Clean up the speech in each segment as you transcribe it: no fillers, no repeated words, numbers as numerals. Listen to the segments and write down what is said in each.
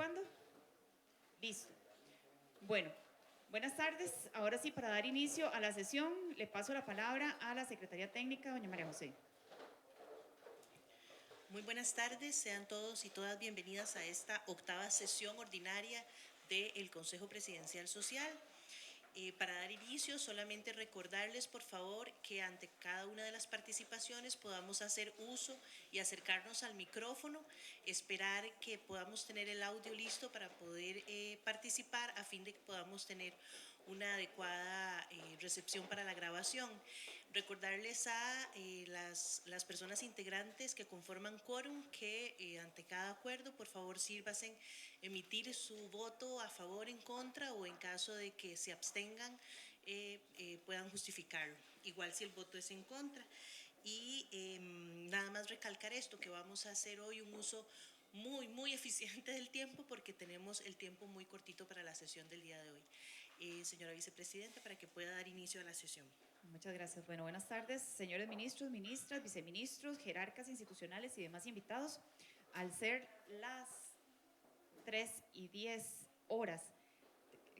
cuándo? Listo. Bueno, buenas tardes. Ahora sí, para dar inicio a la sesión, le paso la palabra a la Secretaría Técnica, doña María José. Muy buenas tardes, sean todos y todas bienvenidas a esta octava sesión ordinaria del Consejo Presidencial Social. Para dar inicio, solamente recordarles, por favor, que ante cada una de las participaciones podamos hacer uso y acercarnos al micrófono, esperar que podamos tener el audio listo para poder participar a fin de que podamos tener una adecuada recepción para la grabación. Recordarles a las personas integrantes que conforman quórum que ante cada acuerdo, por favor, sírvanse emitir su voto a favor, en contra o en caso de que se abstengan, puedan justificarlo. Igual si el voto es en contra. Y nada más recalcar esto, que vamos a hacer hoy un uso muy eficiente del tiempo porque tenemos el tiempo muy cortito para la sesión del día de hoy. Señora Vicepresidenta, para que pueda dar inicio a la sesión. Muchas gracias. Bueno, buenas tardes, señores ministros, ministras, viceministros, jerarcas institucionales y demás invitados. Al ser las 3:10,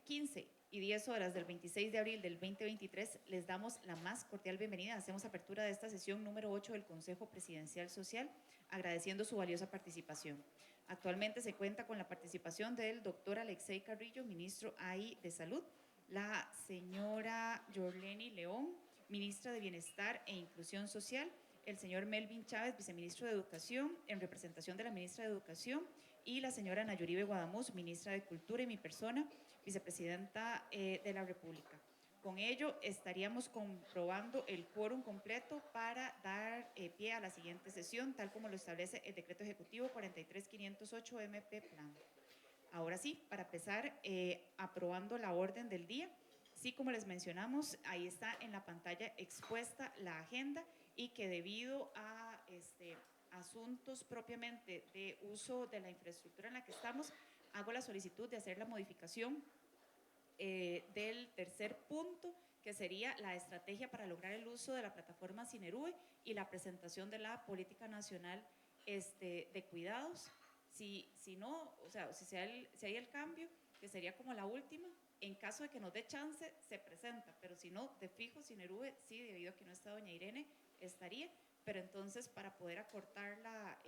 15:10 del 26 de abril del 2023, les damos la más cordial bienvenida. Hacemos apertura de esta sesión número 8 del Consejo Presidencial Social, agradeciendo su valiosa participación. Actualmente se cuenta con la participación del doctor Alexei Carrillo, ministro AI de Salud, la señora Yorleni León, ministra de Bienestar e Inclusión Social, el señor Melvin Chávez, viceministro de Educación, en representación de la ministra de Educación, y la señora Nayuribe Guadamuz, ministra de Cultura, y mi persona, vicepresidenta de la República. Con ello estaríamos comprobando el quórum completo para dar pie a la siguiente sesión, tal como lo establece el decreto ejecutivo 43508 MP Plan. Ahora sí, para empezar, aprobando la orden del día. Sí, como les mencionamos, ahí está en la pantalla expuesta la agenda, y que debido a asuntos propiamente de uso de la infraestructura en la que estamos, hago la solicitud de hacer la modificación del tercer punto, que sería la estrategia para lograr el uso de la plataforma Cinerue y la presentación de la política nacional de cuidados. Si no, o sea, si hay el cambio, que sería como la última, en caso de que nos dé chance, se presenta, pero si no, de fijo, Cinerue, sí, debido a que no está doña Irene, estaría, pero entonces para poder acortar la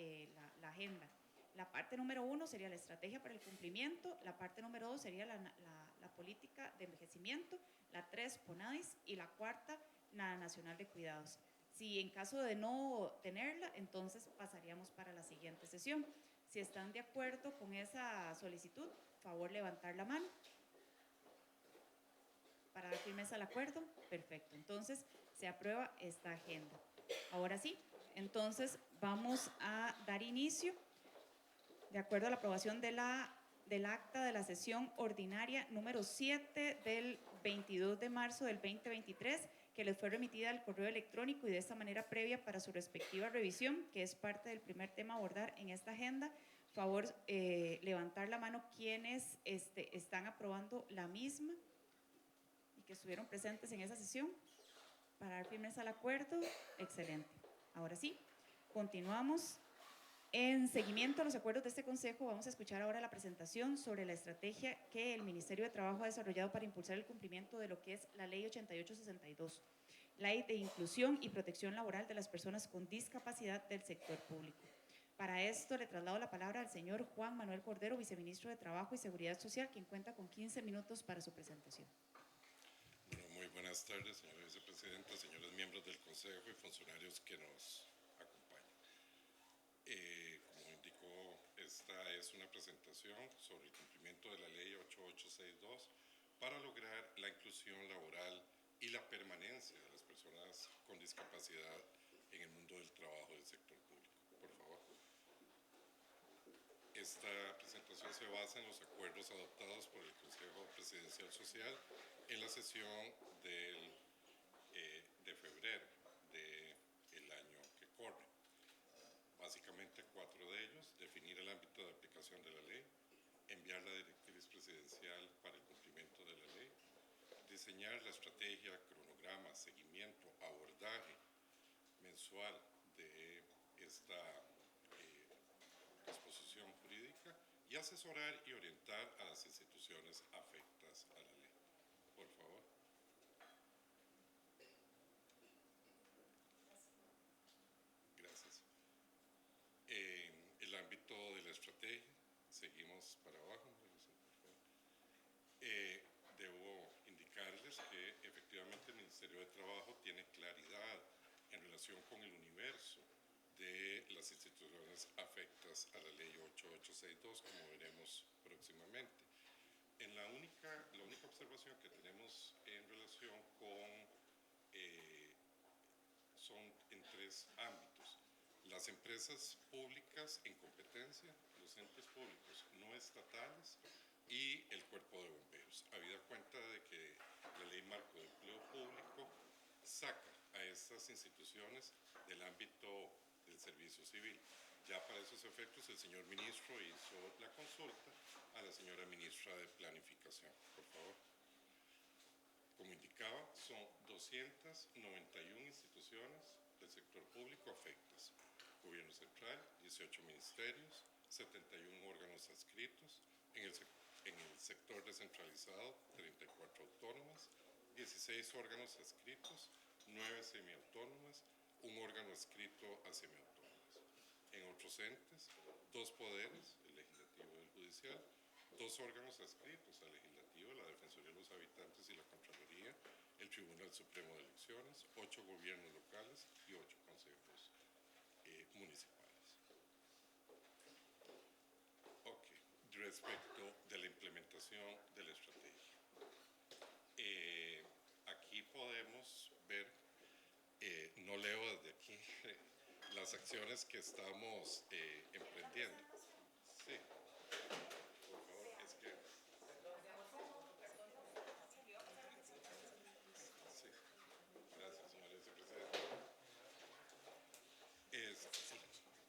agenda. La parte número 1 sería la estrategia para el cumplimiento, la parte número 2 sería la política de envejecimiento, la 3 PONADIS y la cuarta la nacional de cuidados. Si en caso de no tenerla, entonces pasaríamos para la siguiente sesión. Si están de acuerdo con esa solicitud, favor levantar la mano. Para dar firmeza al acuerdo, perfecto. Entonces se aprueba esta agenda. Ahora sí, entonces vamos a dar inicio de acuerdo a la aprobación del acta de la sesión ordinaria número 7 del 22 de marzo del 2023, que les fue remitida al correo electrónico, y de esta manera previa para su respectiva revisión, que es parte del primer tema a abordar en esta agenda. Favor levantar la mano quienes están aprobando la misma y que estuvieron presentes en esa sesión para dar firmeza al acuerdo. Excelente. Ahora sí, continuamos. En seguimiento a los acuerdos de este Consejo, vamos a escuchar ahora la presentación sobre la estrategia que el Ministerio de Trabajo ha desarrollado para impulsar el cumplimiento de lo que es la Ley 8862, Ley de Inclusión y Protección Laboral de las Personas con Discapacidad del Sector Público. Para esto le traslado la palabra al señor Juan Manuel Cordero, viceministro de Trabajo y Seguridad Social, quien cuenta con 15 minutos para su presentación. Bueno, muy buenas tardes, señora vicepresidenta, señores miembros del Consejo y funcionarios que nos acompañan. Como indicó, esta es una presentación sobre el cumplimiento de la Ley 8862 para lograr la inclusión laboral y la permanencia de las personas con discapacidad en el mundo del trabajo del sector público. Por favor. Esta presentación se basa en los acuerdos adoptados por el Consejo Presidencial Social en la sesión de febrero del año que corre. Básicamente 4 de ellos: definir el ámbito de aplicación de la ley, enviar la directriz presidencial para el cumplimiento de la ley, diseñar la estrategia, cronograma, seguimiento, abordaje mensual de esta disposición jurídica y asesorar y orientar a las instituciones afectas a la ley. Por favor. Gracias. En el ámbito de la estrategia, seguimos para abajo. Debo indicarles que efectivamente el Ministerio de Trabajo tiene claridad en relación con el universo de las instituciones afectas a la ley 8862, como veremos próximamente. La única observación que tenemos en relación con son en tres ámbitos: las empresas públicas en competencia, los entes públicos no estatales y el cuerpo de bomberos. Habida cuenta de que la ley marco de empleo público saca a estas instituciones del ámbito del servicio civil. Ya para esos efectos el señor ministro hizo la consulta a la señora ministra de Planificación. Por favor. Como indicaba, son 291 instituciones del sector público afectas. Gobierno central, 18 ministerios, 71 órganos adscritos. En el sector descentralizado, 34 autónomas, 16 órganos adscritos, 9 semiautónomas, un órgano adscrito a semiautónomas. En otros entes, 2 poderes, el legislativo y el judicial, 2 órganos adscritos al legislativo, la Defensoría de los Habitantes y la Contraloría, el Tribunal Supremo de Elecciones, 8 gobiernos locales y 8 consejos municipales. Ok, respecto de la implementación de la estrategia. Aquí podemos ver, no leo desde aquí, las acciones que estamos emprendiendo. Sí.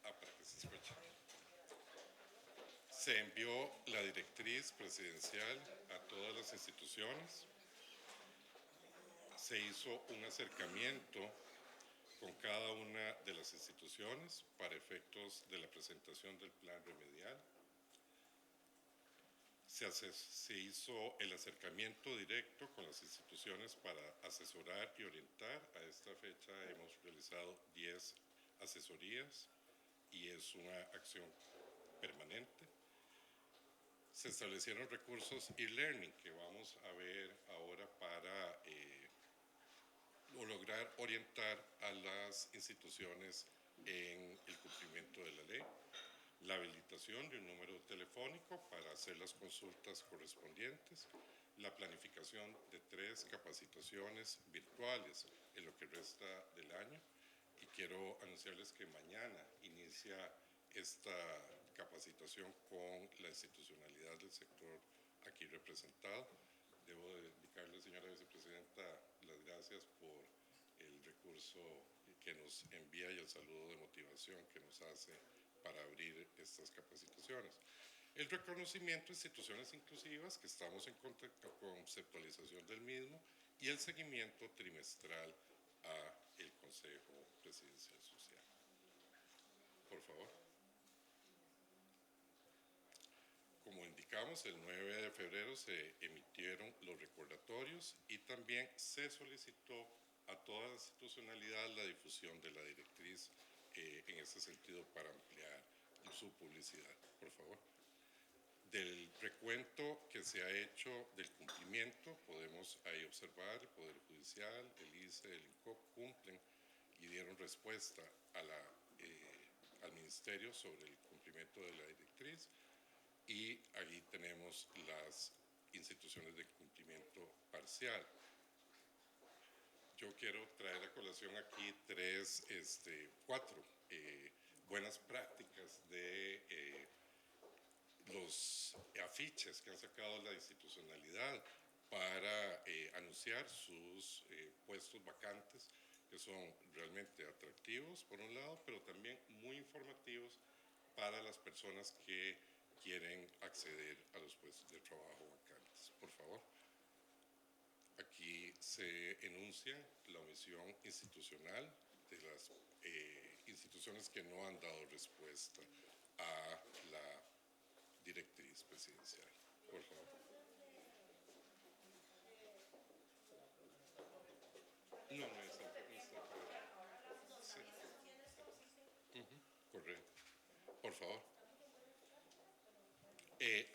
Para que se escuche. Se envió la directriz presidencial a todas las instituciones. Se hizo un acercamiento con cada una de las instituciones para efectos de la presentación del plan remedial. Se hizo el acercamiento directo con las instituciones para asesorar y orientar. A esta fecha hemos realizado 10 asesorías y es una acción permanente. Se establecieron recursos e-learning que vamos a ver ahora para lograr orientar a las instituciones en el cumplimiento de la ley. La habilitación de un número telefónico para hacer las consultas correspondientes, la planificación de 3 capacitaciones virtuales en lo que resta del año, y quiero anunciarles que mañana inicia esta capacitación con la institucionalidad del sector aquí representado. Debo dedicarle, señora vicepresidenta, las gracias por el recurso que nos envía y el saludo de motivación que nos hace para abrir estas capacitaciones. El reconocimiento de instituciones inclusivas, que estamos en conceptualización del mismo, y el seguimiento trimestral a el Consejo Presidencial Social. Por favor. Como indicamos, el 9 de febrero se emitieron los recordatorios y también se solicitó a toda la institucionalidad la difusión de la directriz en ese sentido para ampliar su publicidad. Por favor. Del recuento que se ha hecho del cumplimiento, podemos ahí observar el Poder Judicial, el ICE, el INCOP cumplen y dieron respuesta al Ministerio sobre el cumplimiento de la directriz, y ahí tenemos las instituciones de cumplimiento parcial. Yo quiero traer a colación aquí 4 buenas prácticas de los afiches que han sacado la institucionalidad para anunciar sus puestos vacantes, que son realmente atractivos por un lado, pero también muy informativos para las personas que quieren acceder a los puestos de trabajo vacantes. Por favor. Aquí se enuncia la omisión institucional de las instituciones que no han dado respuesta a la directriz presidencial. Por favor. No, no está. Sí. Correcto. Por favor.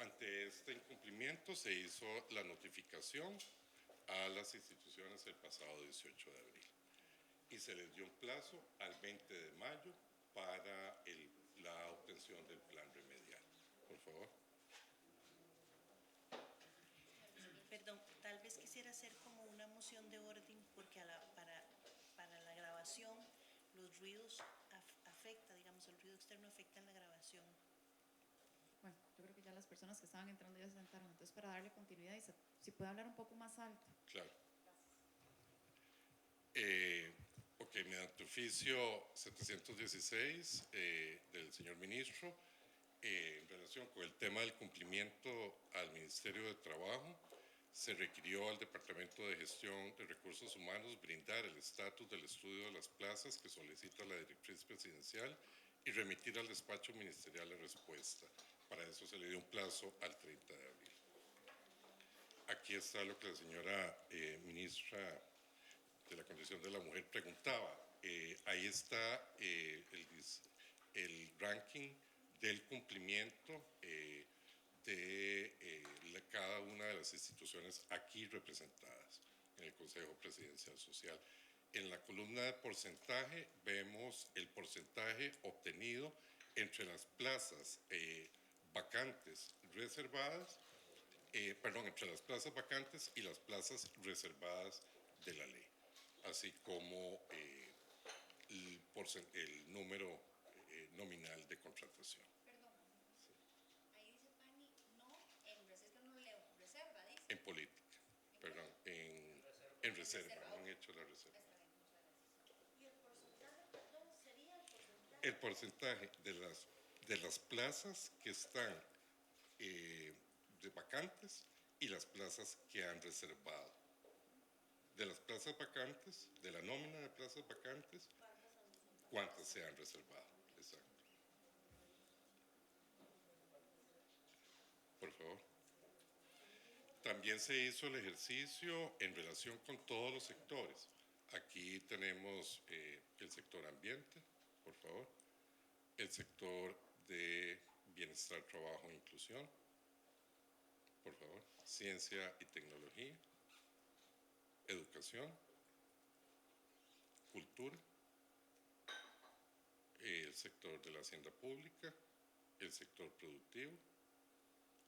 Ante este incumplimiento se hizo la notificación a las instituciones el pasado 18 de abril y se les dio un plazo al 20 de mayo para la obtención del plan remedial. Por favor. Perdón, tal vez quisiera hacer como una moción de orden porque para la grabación los ruidos afecta, digamos, el ruido externo afecta en la grabación. Bueno, yo creo que ya las personas que estaban entrando ya se sentaron. Entonces, para darle continuidad, si puede hablar un poco más alto. Claro. Ok, mediante oficio 716 del señor ministro, en relación con el tema del cumplimiento al Ministerio de Trabajo, se requirió al Departamento de Gestión de Recursos Humanos brindar el estatus del estudio de las plazas que solicita la directriz presidencial y remitir al despacho ministerial la respuesta. Para eso se le dio un plazo al 30 de abril. Aquí está lo que la señora ministra de la Condición de la Mujer preguntaba. Ahí está el ranking del cumplimiento de cada una de las instituciones aquí representadas en el Consejo Presidencial Social. En la columna de porcentaje vemos el porcentaje obtenido entre las plazas vacantes reservadas, entre las plazas vacantes y las plazas reservadas de la ley, así como el número nominal de contratación. Perdón, sí. Ahí dice Pani, no, en reserva no leo, reserva dice. En política, perdón, en reserva, no han hecho la reserva. ¿Y el porcentaje, perdón, sería el porcentaje? El porcentaje de las plazas que están de vacantes y las plazas que han reservado. De las plazas vacantes, de la nómina de plazas vacantes, ¿cuántas se han reservado? Exacto. Por favor. También se hizo el ejercicio en relación con todos los sectores. Aquí tenemos el sector ambiente, por favor, el sector de bienestar, trabajo e inclusión, por favor, ciencia y tecnología, educación, cultura, el sector de la hacienda pública, el sector productivo,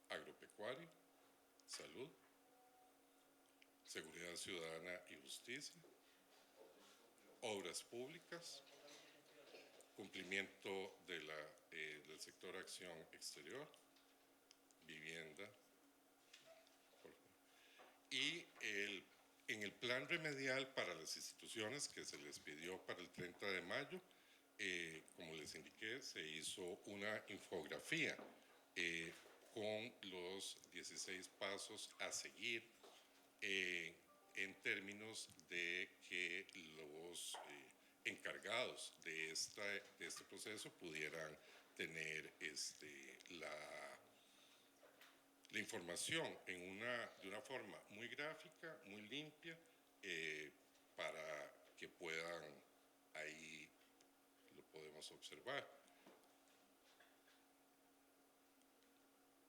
agropecuario, salud, seguridad ciudadana y justicia, obras públicas, cumplimiento del sector acción exterior, vivienda, y en el plan remedial para las instituciones que se les pidió para el 30 de mayo, como les indiqué, se hizo una infografía con los 16 pasos a seguir en términos de que los encargados de este proceso pudieran tener la información de una forma muy gráfica, muy limpia, para que puedan, ahí lo podemos observar.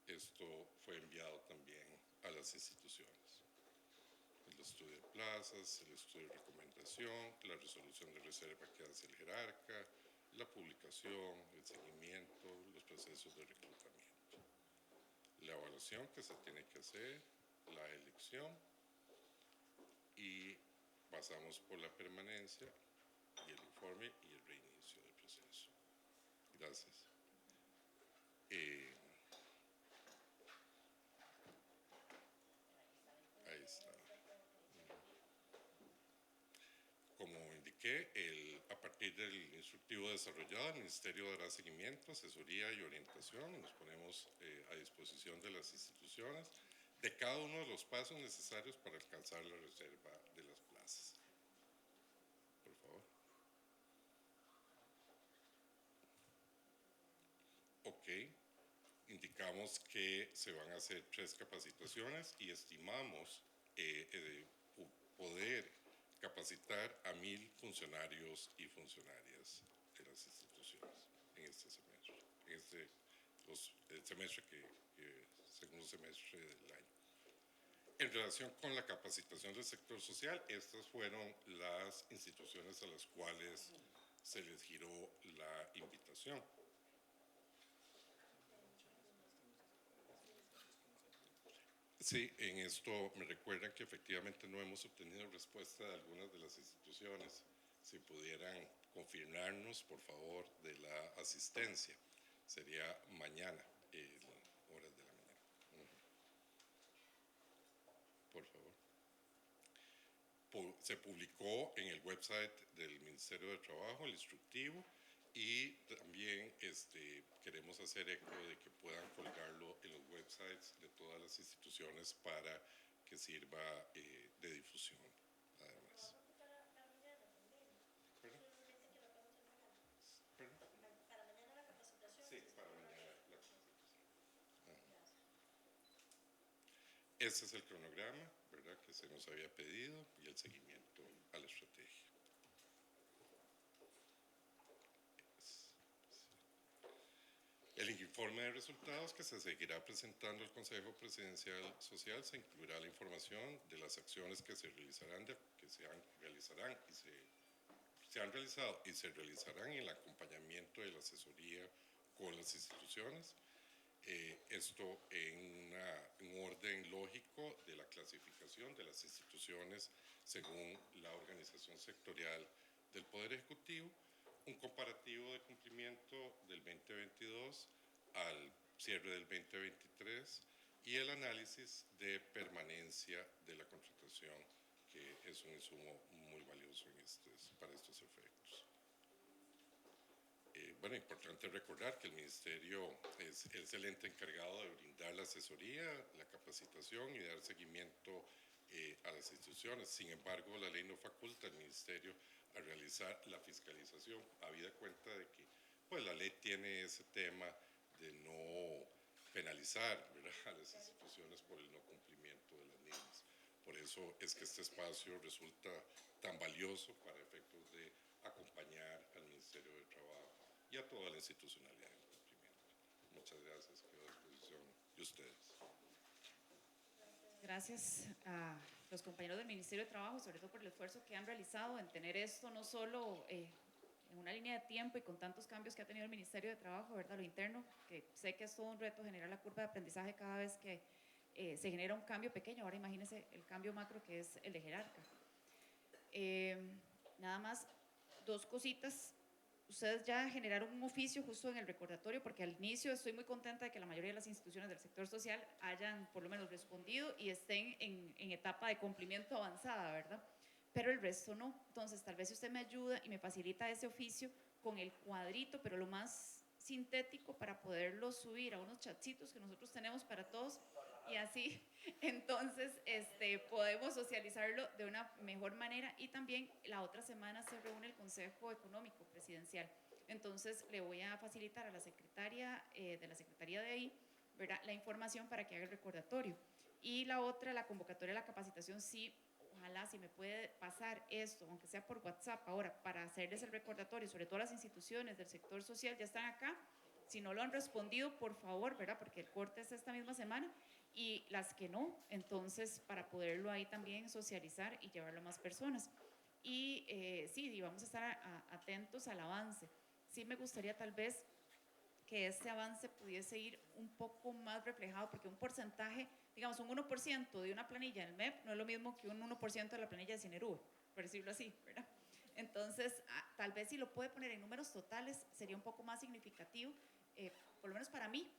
Esto fue enviado también a las instituciones. El estudio de plazas, el estudio de recomendación, la resolución de reserva que hace el jerarca, la publicación, el seguimiento, los procesos de reclutamiento, la evaluación que se tiene que hacer, la elección, y pasamos por la permanencia y el informe y el reinicio del proceso. Gracias. Ahí está. Como indiqué, a partir del instructivo desarrollado, el Ministerio dará seguimiento, asesoría y orientación. Nos ponemos a disposición de las instituciones de cada uno de los pasos necesarios para alcanzar la reserva de las plazas. Por favor. Ok. Indicamos indicamos que se van a hacer 3 capacitaciones y estimamos poder capacitar a 1,000 funcionarios y funcionarias de las instituciones en este semestre, el semestre segundo semestre del año. En relación con la capacitación del sector social, estas fueron las instituciones a las cuales se les giró la invitación. Sí, en esto me recuerdan que efectivamente no hemos obtenido respuesta de algunas de las instituciones. Si pudieran confirmarnos, por favor, de la asistencia. Sería mañana, horas de la mañana. Por favor. Se publicó en el website del Ministerio de Trabajo el instructivo y también queremos hacer eco de que puedan colgarlo en los websites de todas las instituciones para que sirva de difusión, además. Sí, para mañana la capacitación. Este es el cronograma, ¿verdad?, que se nos había pedido y el seguimiento a la estrategia. El informe de resultados que se seguirá presentando al Consejo Presidencial Social se incluirá la información de las acciones que se realizarán, se han realizado y se realizarán en el acompañamiento de la asesoría con las instituciones. Esto en un orden lógico de la clasificación de las instituciones según la organización sectorial del Poder Ejecutivo, un comparativo de cumplimiento del 2022 al cierre del 2023 y el análisis de permanencia de la contratación, que es un insumo muy valioso para estos efectos. Bueno, importante recordar que el Ministerio es el ente encargado de brindar la asesoría, la capacitación y dar seguimiento a las instituciones. Sin embargo, la ley no faculta al Ministerio a realizar la fiscalización, habida cuenta de que pues, la ley tiene ese tema de no penalizar, ¿verdad?, a las instituciones por el no cumplimiento de las mismas. Por eso es que este espacio resulta tan valioso para efectos de acompañar al Ministerio de Trabajo y a toda la institucionalidad en cumplimiento. Muchas gracias, quedo a disposición de ustedes. Gracias a los compañeros del Ministerio de Trabajo, sobre todo por el esfuerzo que han realizado en tener esto no solo en una línea de tiempo y con tantos cambios que ha tenido el Ministerio de Trabajo, ¿verdad?, lo interno, que sé que es todo un reto generar la curva de aprendizaje cada vez que se genera un cambio pequeño. Ahora imagínense el cambio macro que es el de jerarca. Nada más, 2 cositas. Ustedes ya generaron un oficio justo en el recordatorio, porque al inicio estoy muy contenta de que la mayoría de las instituciones del sector social hayan por lo menos respondido y estén en etapa de cumplimiento avanzada, ¿verdad? Pero el resto no. Entonces, tal vez si usted me ayuda y me facilita ese oficio con el cuadrito, pero lo más sintético para poderlo subir a unos chatcitos que nosotros tenemos para todos y así entonces podemos socializarlo de una mejor manera. Y también la otra semana se reúne el Consejo Económico Presidencial, entonces le voy a facilitar a la secretaria de la Secretaría de ahí, ¿verdad?, la información para que haga el recordatorio. Y la otra, la convocatoria de la capacitación, sí, ojalá si me puede pasar esto, aunque sea por WhatsApp ahora, para hacerles el recordatorio, sobre todo las instituciones del sector social ya están acá. Si no lo han respondido, por favor, ¿verdad?, porque el corte es esta misma semana, y las que no, entonces para poderlo ahí también socializar y llevarlo a más personas. Y sí, vamos a estar atentos al avance. Sí me gustaría tal vez que este avance pudiese ir un poco más reflejado, porque un porcentaje, digamos un 1% de una planilla en el MEP no es lo mismo que un 1% de la planilla de Cinerúa, por decirlo así, ¿verdad? Entonces, tal vez si lo puede poner en números totales sería un poco más significativo, por lo menos para mí,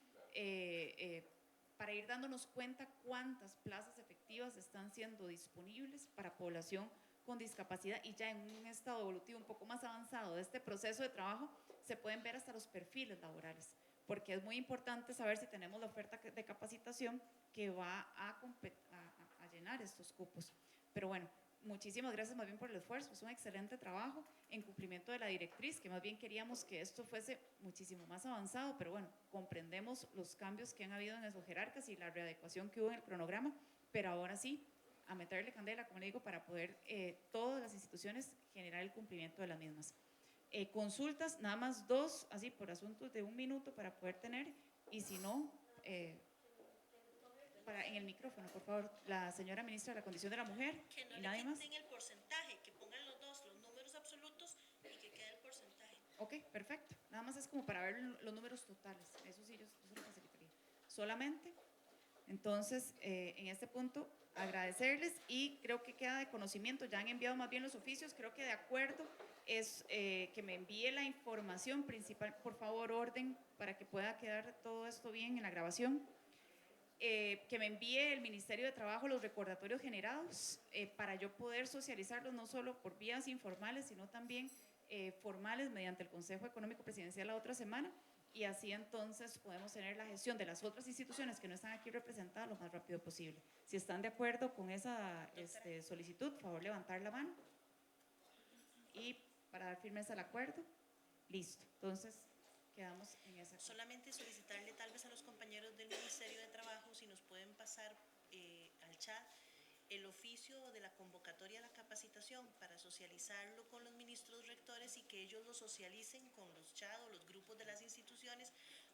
para ir dándonos cuenta cuántas plazas efectivas están siendo disponibles para población con discapacidad, y ya en un estado evolutivo un poco más avanzado de este proceso de trabajo se pueden ver hasta los perfiles laborales, porque es muy importante saber si tenemos la oferta de capacitación que va a llenar estos cupos. Pero bueno, muchísimas gracias más bien por el esfuerzo, es un excelente trabajo en cumplimiento de la directriz, que más bien queríamos que esto fuese muchísimo más avanzado, pero bueno, comprendemos los cambios que han habido en esos jerarcas y la readecuación que hubo en el cronograma, pero ahora sí, a meterle candela, como le digo, para poder todas las instituciones generar el cumplimiento de las mismas. Consultas, nada más 2, así por asuntos de 1 minuto para poder tener, y si no, en el micrófono, por favor, la señora ministra de la Condición de la Mujer Que no y le nadie más. quiten el porcentaje, que pongan los dos, los números absolutos y que quede el porcentaje. Ok, perfecto. Nada más es como para ver los números totales. Eso sí, yo se lo facilitaría. Solamente. Entonces, en este punto, agradecerles y creo que queda de conocimiento. Ya han enviado más bien los oficios. Creo que de acuerdo es que me envíe la información principal. Por favor, orden para que pueda quedar todo esto bien en la grabación. Que me envíe el Ministerio de Trabajo los recordatorios generados para yo poder socializarlos no solo por vías informales, sino también formales mediante el Consejo Económico Presidencial la otra semana, y así entonces podemos tener la gestión de las otras instituciones que no están aquí representadas lo más rápido posible. Si están de acuerdo con esa solicitud, por favor levantar la mano y para dar firmeza al acuerdo, listo. Entonces quedamos en esa. Solamente solicitarle tal vez a los compañeros del Ministerio de Trabajo si nos pueden pasar al chat el oficio de la convocatoria a la capacitación para socializarlo con los ministros rectores y que ellos lo socialicen con los chat o los grupos de las instituciones,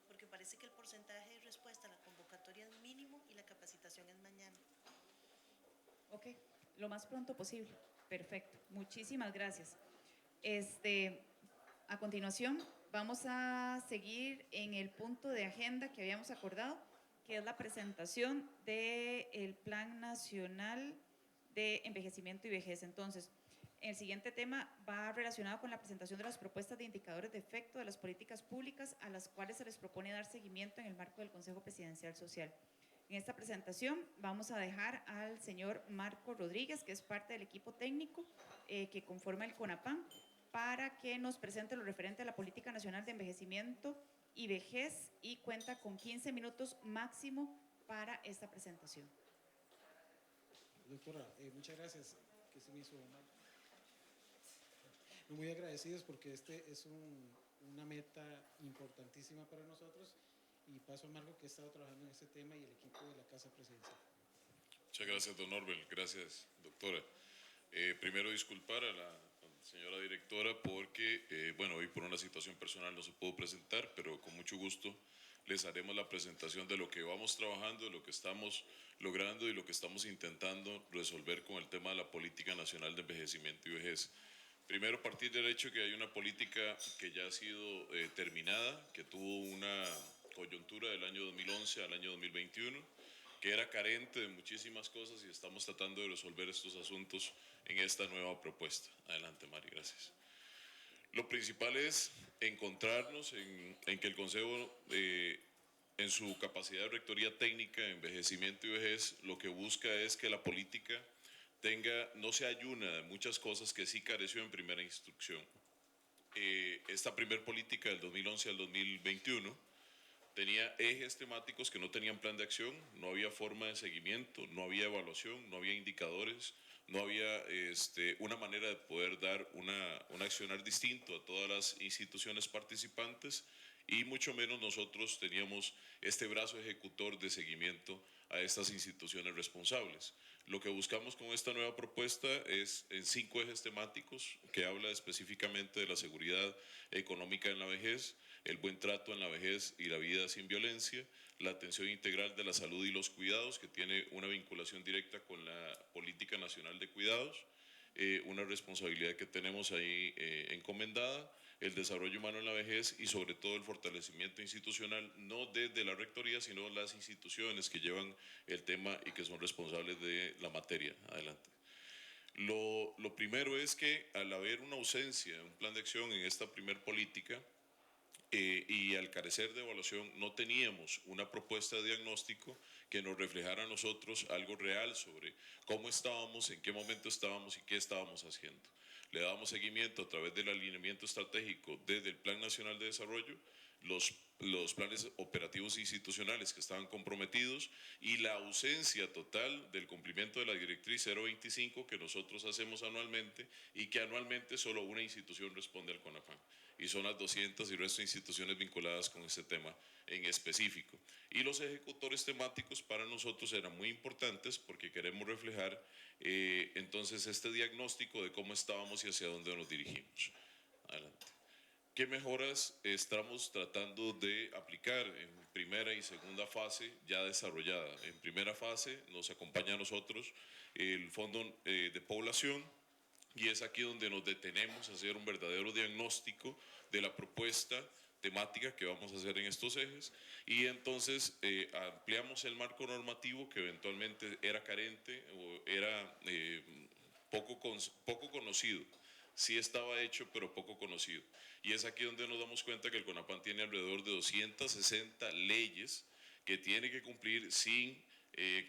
porque parece que el porcentaje de respuesta a la convocatoria es mínimo y la capacitación es mañana. Ok, lo más pronto posible. Perfecto, muchísimas gracias. A continuación, vamos a seguir en el punto de agenda que habíamos acordado, que es la presentación del Plan Nacional de Envejecimiento y Vejez. Entonces, el siguiente tema va relacionado con la presentación de las propuestas de indicadores de efecto de las políticas públicas a las cuales se les propone dar seguimiento en el marco del Consejo Presidencial Social. En esta presentación vamos a dejar al señor Marco Rodríguez, que es parte del equipo técnico que conforma el CONAPAN, para que nos presente lo referente a la Política Nacional de Envejecimiento y Vejez y cuenta con 15 minutos máximo para esta presentación. Doctora, muchas gracias. Que se me hizo mal. Muy agradecidos porque este es una meta importantísima para nosotros y paso a Marco que ha estado trabajando en este tema y el equipo de la Casa Presidencial. Muchas gracias, don Norbert. Gracias, doctora. Primero disculpar a la señora directora porque, bueno, hoy por una situación personal no se pudo presentar, pero con mucho gusto les haremos la presentación de lo que vamos trabajando, de lo que estamos logrando y lo que estamos intentando resolver con el tema de la Política Nacional de Envejecimiento y Vejez. Primero, partir del hecho que hay una política que ya ha sido terminada, que tuvo una coyuntura del año 2011 al año 2021, que era carente de muchísimas cosas y estamos tratando de resolver estos asuntos en esta nueva propuesta. Adelante, Mari, gracias. Lo principal es encontrarnos en que el Consejo, en su capacidad de rectoría técnica de envejecimiento y vejez, lo que busca es que la política no se ayuna de muchas cosas que sí careció en primera instrucción. Esta primer política del 2011 al 2021 tenía ejes temáticos que no tenían plan de acción, no había forma de seguimiento, no había evaluación, no había indicadores, no había una manera de poder dar un accionar distinto a todas las instituciones participantes y mucho menos nosotros teníamos este brazo ejecutor de seguimiento a estas instituciones responsables. Lo que buscamos con esta nueva propuesta es en 5 ejes temáticos que habla específicamente de la seguridad económica en la vejez, el buen trato en la vejez y la vida sin violencia, la atención integral de la salud y los cuidados, que tiene una vinculación directa con la Política Nacional de Cuidados, una responsabilidad que tenemos ahí encomendada, el desarrollo humano en la vejez y sobre todo el fortalecimiento institucional, no desde la rectoría, sino las instituciones que llevan el tema y que son responsables de la materia. Adelante. Lo primero es que al haber una ausencia de un plan de acción en esta primer política, y al carecer de evaluación no teníamos una propuesta de diagnóstico que nos reflejara a nosotros algo real sobre cómo estábamos, en qué momento estábamos y qué estábamos haciendo. Le dábamos seguimiento a través del alineamiento estratégico desde el Plan Nacional de Desarrollo, los planes operativos institucionales que estaban comprometidos y la ausencia total del cumplimiento de la directriz 025 que nosotros hacemos anualmente y que anualmente solo una institución responde al CONAFAN y son las 200 y resto de instituciones vinculadas con este tema en específico. Y los ejecutores temáticos para nosotros eran muy importantes porque queremos reflejar entonces este diagnóstico de cómo estábamos y hacia dónde nos dirigimos. Adelante. ¿Qué mejoras estamos tratando de aplicar en primera y segunda fase ya desarrollada? En primera fase nos acompaña a nosotros el Fondo de Población y es aquí donde nos detenemos a hacer un verdadero diagnóstico de la propuesta temática que vamos a hacer en estos ejes y entonces ampliamos el marco normativo que eventualmente era carente o era poco conocido. Sí estaba hecho, pero poco conocido. Y es aquí donde nos damos cuenta que el CONAPAN tiene alrededor de 260 leyes que tiene que cumplir sin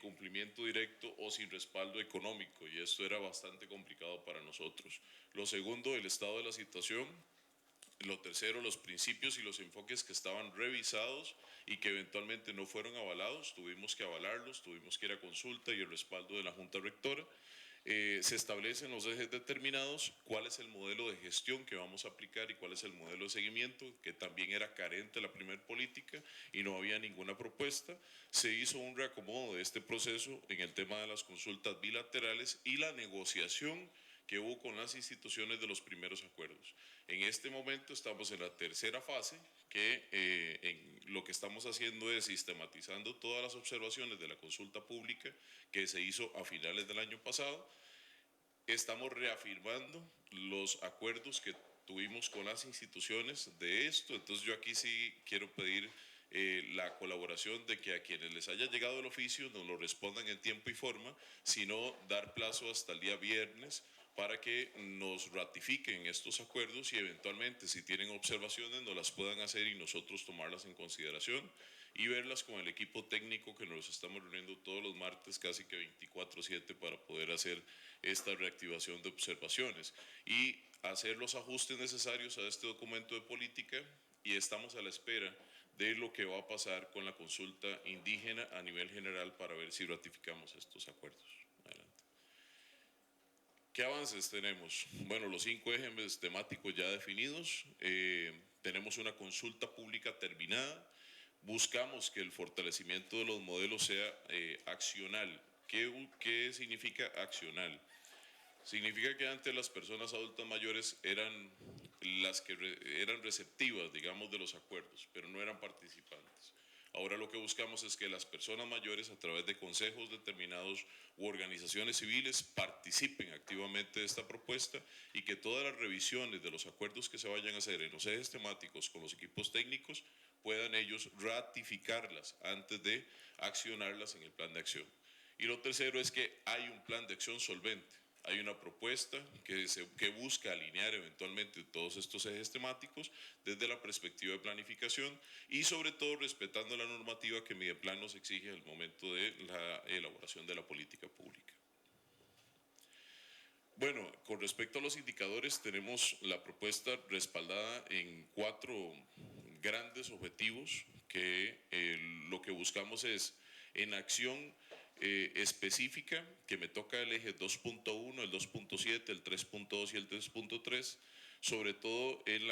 cumplimiento directo o sin respaldo económico. Y esto era bastante complicado para nosotros. Lo segundo, el estado de la situación. Lo tercero, los principios y los enfoques que estaban revisados y que eventualmente no fueron avalados. Tuvimos que avalarlos, tuvimos que ir a consulta y el respaldo de la Junta Rectora. Se establecen los ejes determinados, cuál es el modelo de gestión que vamos a aplicar y cuál es el modelo de seguimiento, que también era carente la primera política y no había ninguna propuesta. Se hizo un reacomodo de este proceso en el tema de las consultas bilaterales y la negociación que hubo con las instituciones de los primeros acuerdos. En este momento estamos en la tercera fase, que lo que estamos haciendo es sistematizando todas las observaciones de la consulta pública que se hizo a finales del año pasado. Estamos reafirmando los acuerdos que tuvimos con las instituciones de esto, entonces yo aquí sí quiero pedir la colaboración de que a quienes les haya llegado el oficio nos lo respondan en tiempo y forma, sino dar plazo hasta el día viernes para que nos ratifiquen estos acuerdos y eventualmente si tienen observaciones nos las puedan hacer y nosotros tomarlas en consideración y verlas con el equipo técnico que nos estamos reuniendo todos los martes casi que 24/7 para poder hacer esta reactivación de observaciones y hacer los ajustes necesarios a este documento de política y estamos a la espera de lo que va a pasar con la consulta indígena a nivel general para ver si ratificamos estos acuerdos. Adelante. ¿Qué avances tenemos? Bueno, los 5 ejes temáticos ya definidos, tenemos una consulta pública terminada, buscamos que el fortalecimiento de los modelos sea accional. ¿Qué significa accional? Significa que antes las personas adultas mayores eran las que eran receptivas, digamos, de los acuerdos, pero no eran participantes. Ahora lo que buscamos es que las personas mayores a través de consejos determinados u organizaciones civiles participen activamente de esta propuesta y que todas las revisiones de los acuerdos que se vayan a hacer en los ejes temáticos con los equipos técnicos puedan ellos ratificarlas antes de accionarlas en el plan de acción. Y lo tercero es que hay un plan de acción solvente. Hay una propuesta que busca alinear eventualmente todos estos ejes temáticos desde la perspectiva de planificación y sobre todo respetando la normativa que Mideplan nos exige al momento de la elaboración de la política pública. Bueno, con respecto a los indicadores tenemos la propuesta respaldada en 4 grandes objetivos que lo que buscamos es en acción específica, que me toca el eje 2.1, el 2.7, el 3.2 y el 3.3, sobre todo en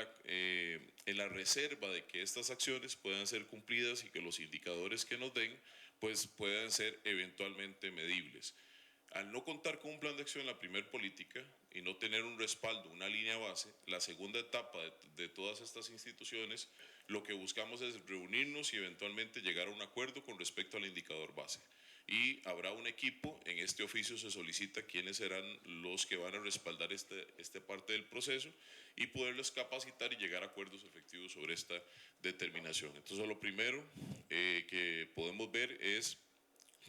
la reserva de que estas acciones puedan ser cumplidas y que los indicadores que nos den pues puedan ser eventualmente medibles. Al no contar con un plan de acción en la primera política y no tener un respaldo, una línea base, la segunda etapa de todas estas instituciones, lo que buscamos es reunirnos y eventualmente llegar a un acuerdo con respecto al indicador base. Y habrá un equipo, en este oficio se solicita quiénes serán los que van a respaldar esta parte del proceso y poderles capacitar y llegar a acuerdos efectivos sobre esta determinación. Entonces lo primero que podemos ver es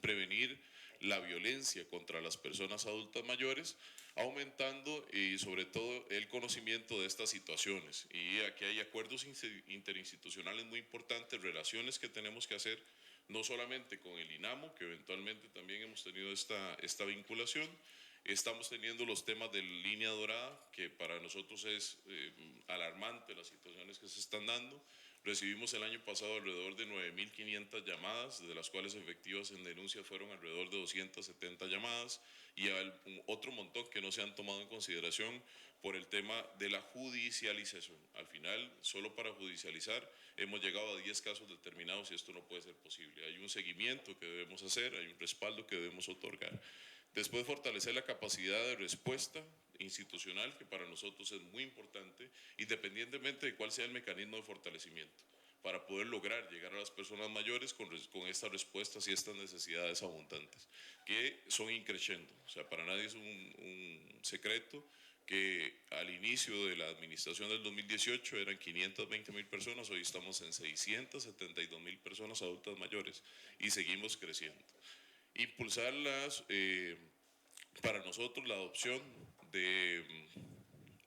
prevenir la violencia contra las personas adultas mayores, aumentando y sobre todo el conocimiento de estas situaciones. Y aquí hay acuerdos interinstitucionales muy importantes, relaciones que tenemos que hacer, no solamente con el INAMO, que eventualmente también hemos tenido esta vinculación, estamos teniendo los temas de línea dorada, que para nosotros es alarmante las situaciones que se están dando, Recibimos el año pasado alrededor de 9.500 llamadas, de las cuales efectivas en denuncias fueron alrededor de 270 llamadas, y otro montón que no se han tomado en consideración por el tema de la judicialización. Al final, solo para judicializar, hemos llegado a 10 casos determinados y esto no puede ser posible. Hay un seguimiento que debemos hacer, hay un respaldo que debemos otorgar. Después, fortalecer la capacidad de respuesta institucional, que para nosotros es muy importante, independientemente de cuál sea el mecanismo de fortalecimiento, para poder lograr llegar a las personas mayores con estas respuestas y estas necesidades abundantes, que son increciendo. O sea, para nadie es un secreto que al inicio de la administración del 2018 eran 520.000 personas, hoy estamos en 672.000 personas adultas mayores y seguimos creciendo. Impulsar para nosotros la adopción de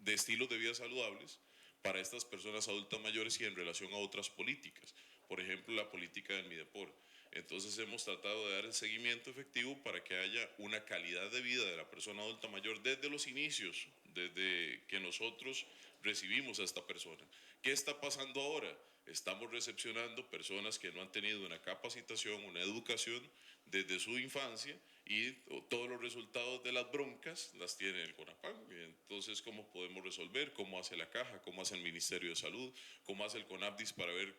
estilos de vida saludables para estas personas adultas mayores y en relación a otras políticas, por ejemplo la política del Midepor. Entonces hemos tratado de dar el seguimiento efectivo para que haya una calidad de vida de la persona adulta mayor desde los inicios, desde que nosotros recibimos a esta persona. ¿Qué está pasando ahora? Estamos recepcionando personas que no han tenido una capacitación, una educación desde su infancia, y todos los resultados de las broncas las tiene el CONAPAM. Entonces, ¿cómo podemos resolver? ¿Cómo hace la Caja? ¿Cómo hace el Ministerio de Salud? ¿Cómo hace el CONAPDIS para ver,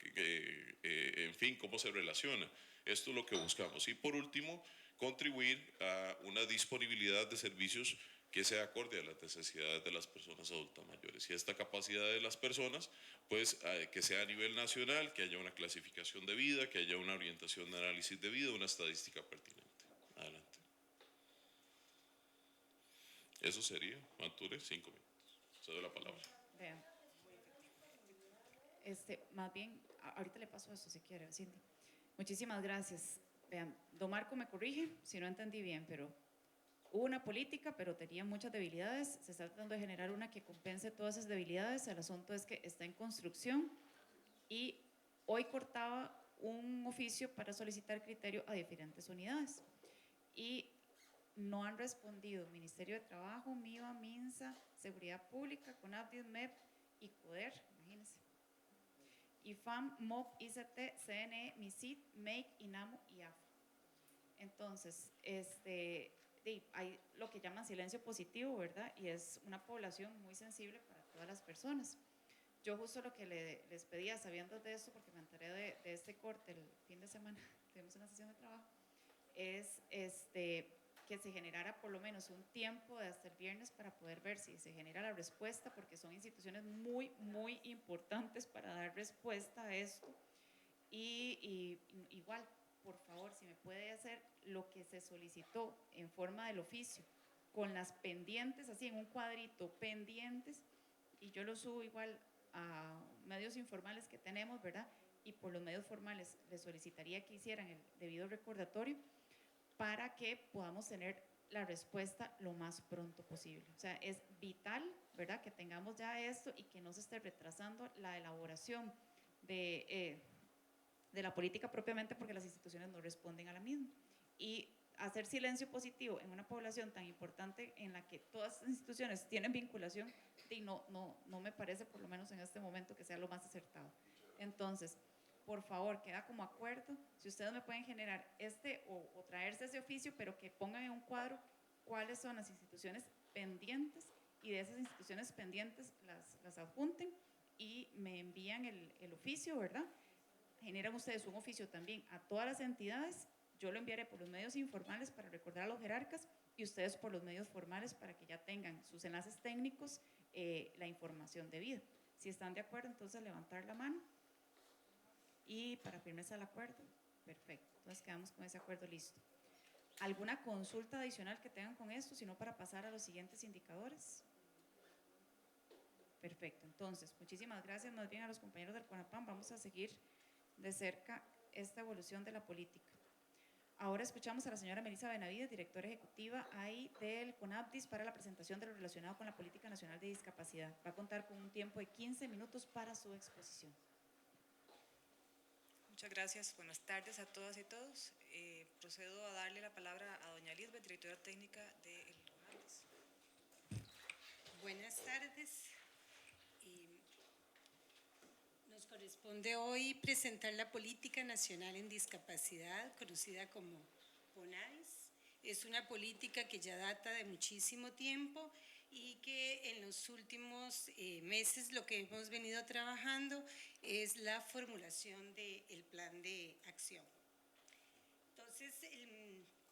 en fin, cómo se relaciona? Esto es lo que buscamos. Y por último, contribuir a una disponibilidad de servicios que sea acorde a las necesidades de las personas adultas mayores. Y esta capacidad de las personas, pues que sea a nivel nacional, que haya una clasificación de vida, que haya una orientación de análisis de vida, una estadística pertinente. Adelante. Eso sería, Mature, 5 minutos. Cedo la palabra. Vean. Más bien, ahorita le paso eso si quiere, Cindy. Muchísimas gracias. Vean, don Marco me corrige si no entendí bien, pero hubo una política, pero tenía muchas debilidades. Se está tratando de generar una que compense todas esas debilidades. El asunto es que está en construcción y hoy cortaba un oficio para solicitar criterio a diferentes unidades. Y no han respondido Ministerio de Trabajo, MIVA, MINSA, Seguridad Pública, CONAPDIS, MEP y CODER, imagínense. IFAM, MOP, ICT, CNE, MISIT, MEIC, INAMO y AFA. Entonces, hay lo que llaman silencio positivo, ¿verdad? Y es una población muy sensible para todas las personas. Yo justo lo que les pedía, sabiendo de esto, porque me enteré de este corte el fin de semana, tuvimos una sesión de trabajo, es que se generara por lo menos un tiempo de hasta el viernes para poder ver si se genera la respuesta, porque son instituciones muy, muy importantes para dar respuesta a esto. Y igual, por favor, si me puede hacer lo que se solicitó en forma del oficio, con las pendientes, así en un cuadrito, pendientes, y yo lo subo igual a medios informales que tenemos, ¿verdad? Y por los medios formales les solicitaría que hicieran el debido recordatorio para que podamos tener la respuesta lo más pronto posible. O sea, es vital, ¿verdad?, que tengamos ya esto y que no se esté retrasando la elaboración de la política propiamente, porque las instituciones no responden a la misma. Y hacer silencio positivo en una población tan importante en la que todas las instituciones tienen vinculación, y no me parece, por lo menos en este momento, que sea lo más acertado. Entonces, por favor, queda como acuerdo, si ustedes me pueden generar o traerse ese oficio, pero que pongan en un cuadro cuáles son las instituciones pendientes, y de esas instituciones pendientes las adjunten y me envían el oficio, ¿verdad? Generan ustedes un oficio también a todas las entidades, yo lo enviaré por los medios informales para recordar a los jerarcas, y ustedes por los medios formales para que ya tengan sus enlaces técnicos, la información debida. Si están de acuerdo, entonces levantar la mano. Y para firmarse al acuerdo, perfecto. Entonces quedamos con ese acuerdo listo. ¿Alguna consulta adicional que tengan con esto, sino para pasar a los siguientes indicadores? Perfecto. Entonces, muchísimas gracias más bien a los compañeros del CONAPAM. Vamos a seguir de cerca esta evolución de la política. Ahora escuchamos a la señora Melissa Benavides, directora ejecutiva ahí del CONAPDIS, para la presentación de lo relacionado con la Política Nacional de Discapacidad. Va a contar con un tiempo de 15 minutos para su exposición. Muchas gracias. Buenas tardes a todas y todos. Procedo a darle la palabra a doña Lisbeth, directora técnica del CONAPDIS. Buenas tardes. Nos corresponde hoy presentar la Política Nacional en Discapacidad, conocida como PONADIS. Es una política que ya data de muchísimo tiempo y que en los últimos meses lo que hemos venido trabajando es la formulación del plan de acción. Entonces,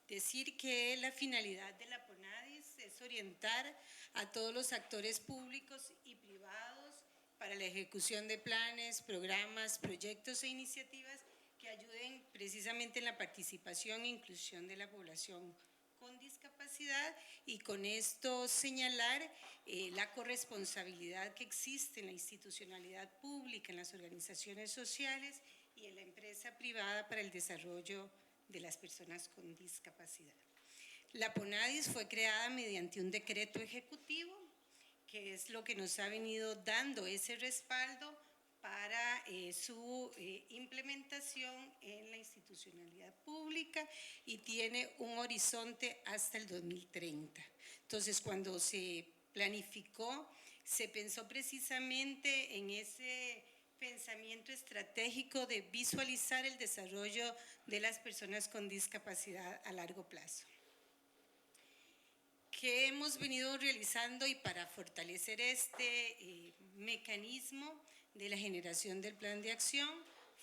decir que la finalidad de la PONADIS es orientar a todos los actores públicos y privados para la ejecución de planes, programas, proyectos e iniciativas que ayuden precisamente en la participación e inclusión de la población con discapacidad, y con esto señalar la corresponsabilidad que existe en la institucionalidad pública, en las organizaciones sociales y en la empresa privada para el desarrollo de las personas con discapacidad. La PONADIS fue creada mediante un decreto ejecutivo, que es lo que nos ha venido dando ese respaldo para su implementación en la institucionalidad pública, y tiene un horizonte hasta el 2030. Entonces, cuando se planificó, se pensó precisamente en ese pensamiento estratégico de visualizar el desarrollo de las personas con discapacidad a largo plazo. ¿Qué hemos venido realizando y para fortalecer este mecanismo de la generación del plan de acción?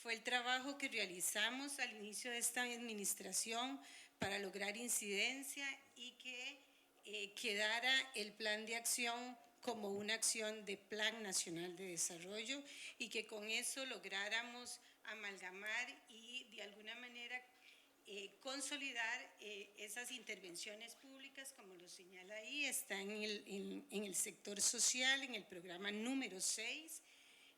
Fue el trabajo que realizamos al inicio de esta administración para lograr incidencia y que quedara el plan de acción como una acción de Plan Nacional de Desarrollo, y que con eso lográramos amalgamar y de alguna manera consolidar esas intervenciones públicas, como lo señala ahí. Está en el sector social, en el programa número 6,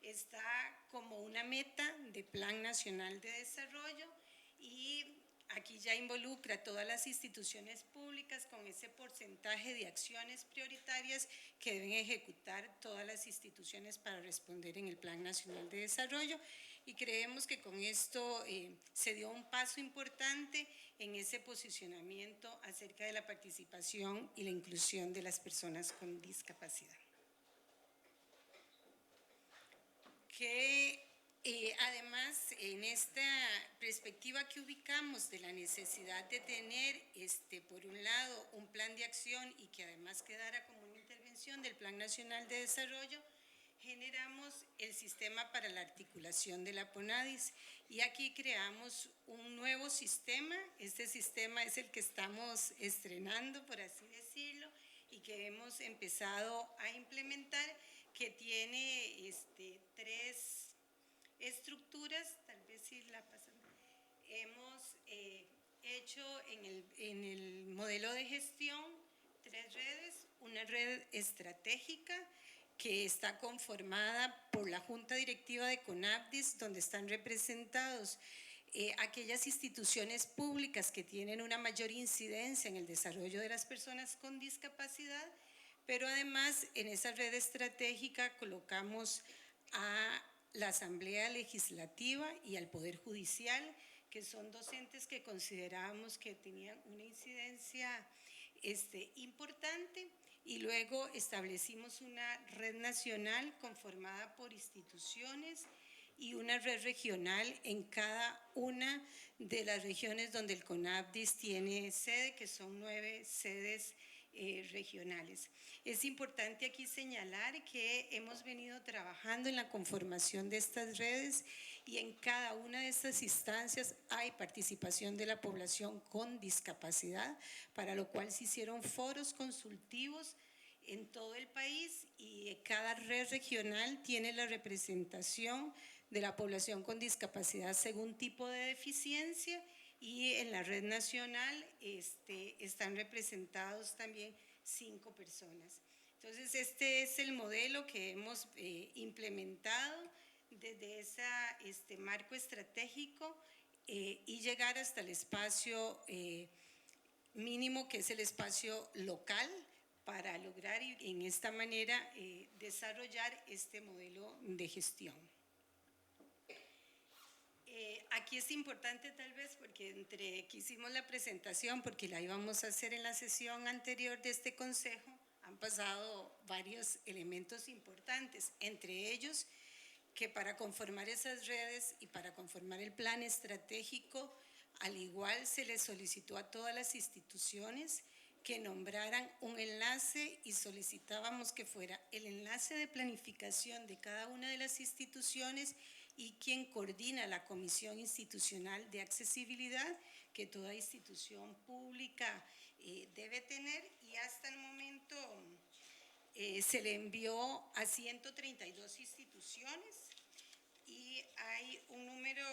está como una meta de Plan Nacional de Desarrollo, y aquí ya involucra a todas las instituciones públicas con ese porcentaje de acciones prioritarias que deben ejecutar todas las instituciones para responder en el Plan Nacional de Desarrollo. Y creemos que con esto se dio un paso importante en ese posicionamiento acerca de la participación y la inclusión de las personas con discapacidad. Que además, en esta perspectiva que ubicamos de la necesidad de tener, por un lado, un plan de acción y que además quedara como una intervención del Plan Nacional de Desarrollo, generamos el sistema para la articulación de la PONADIS, y aquí creamos un nuevo sistema. Este sistema es el que estamos estrenando, por así decirlo, y que hemos empezado a implementar, que tiene 3 estructuras. Tal vez si la pasan. Hemos hecho en el modelo de gestión 3 redes: una red estratégica que está conformada por la Junta Directiva de CONAPDIS, donde están representados aquellas instituciones públicas que tienen una mayor incidencia en el desarrollo de las personas con discapacidad, pero además en esa red estratégica colocamos a la Asamblea Legislativa y al Poder Judicial, que son 2 entes que considerábamos que tenían una incidencia importante. Y luego establecimos una red nacional conformada por instituciones y una red regional en cada una de las regiones donde el CONAPDIS tiene sede, que son 9 sedes regionales. Es importante aquí señalar que hemos venido trabajando en la conformación de estas redes, y en cada una de estas instancias hay participación de la población con discapacidad, para lo cual se hicieron foros consultivos en todo el país, y cada red regional tiene la representación de la población con discapacidad según tipo de deficiencia, y en la red nacional están representados también 5 personas. Entonces, este es el modelo que hemos implementado desde ese marco estratégico, y llegar hasta el espacio mínimo, que es el espacio local, para lograr en esta manera desarrollar este modelo de gestión. Aquí es importante, tal vez, porque entre que hicimos la presentación, porque la íbamos a hacer en la sesión anterior de este consejo, han pasado varios elementos importantes, entre ellos que para conformar esas redes y para conformar el plan estratégico, al igual se le solicitó a todas las instituciones que nombraran un enlace y solicitábamos que fuera el enlace de planificación de cada una de las instituciones y quien coordina la Comisión Institucional de Accesibilidad que toda institución pública debe tener, y hasta el momento se le envió a 132 instituciones y hay un número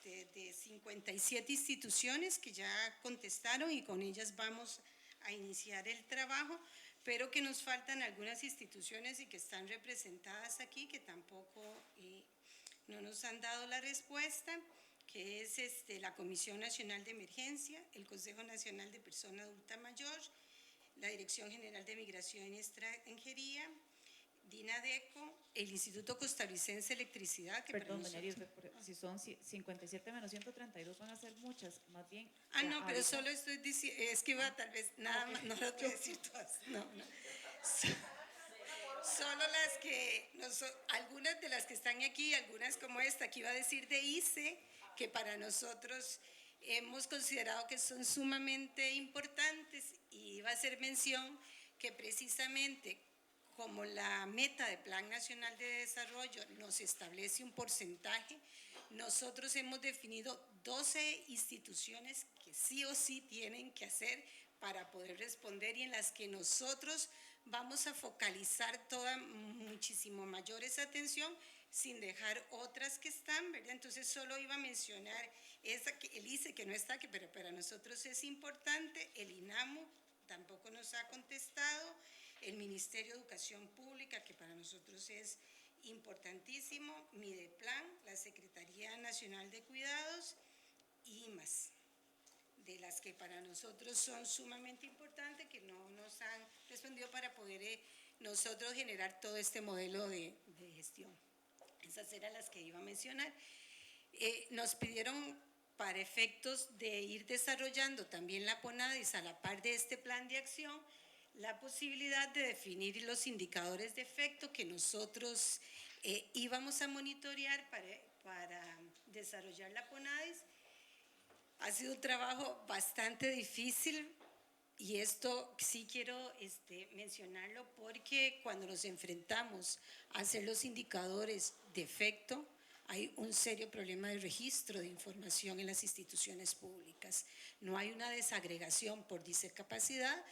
de 57 instituciones que ya contestaron y con ellas vamos a iniciar el trabajo, pero que nos faltan algunas instituciones y que están representadas aquí que tampoco no nos han dado la respuesta, que es la Comisión Nacional de Emergencia, el Consejo Nacional de Persona Adulta Mayor, la Dirección General de Migración y Extranjería, DINADECO, el Instituto Costarricense de Electricidad, que Perdón, para doña nosotros… Lisbeth, si son 57 menos 132 van a ser muchas, más bien… Ah, no, pero ahorita- solo estoy diciendo, es que iba tal vez, nada más, no lo voy a decir todas, no. Solo las que, algunas de las que están aquí, algunas como esta, que iba a decir de ICE, que para nosotros hemos considerado que son sumamente importantes, y iba a hacer mención que precisamente como la meta del Plan Nacional de Desarrollo nos establece un porcentaje, nosotros hemos definido 12 instituciones que sí o sí tienen que hacer para poder responder y en las que nosotros vamos a focalizar toda muchísimo mayor esa atención sin dejar otras que están, ¿verdad? Entonces solo iba a mencionar esa, el ICE que no está aquí, pero para nosotros es importante, el INAMU tampoco nos ha contestado, el Ministerio de Educación Pública, que para nosotros es importantísimo, Mideplan, la Secretaría Nacional de Cuidados y más, de las que para nosotros son sumamente importantes, que no nos han respondido para poder nosotros generar todo este modelo de gestión. Esas eran las que iba a mencionar. Nos pidieron para efectos de ir desarrollando también la PONADIS a la par de este plan de acción, la posibilidad de definir los indicadores de efecto que nosotros íbamos a monitorear para desarrollar la PONADIS. Ha sido un trabajo bastante difícil y esto sí quiero mencionarlo porque cuando nos enfrentamos a hacer los indicadores de efecto, hay un serio problema de registro de información en las instituciones públicas. No hay una desagregación por discapacidad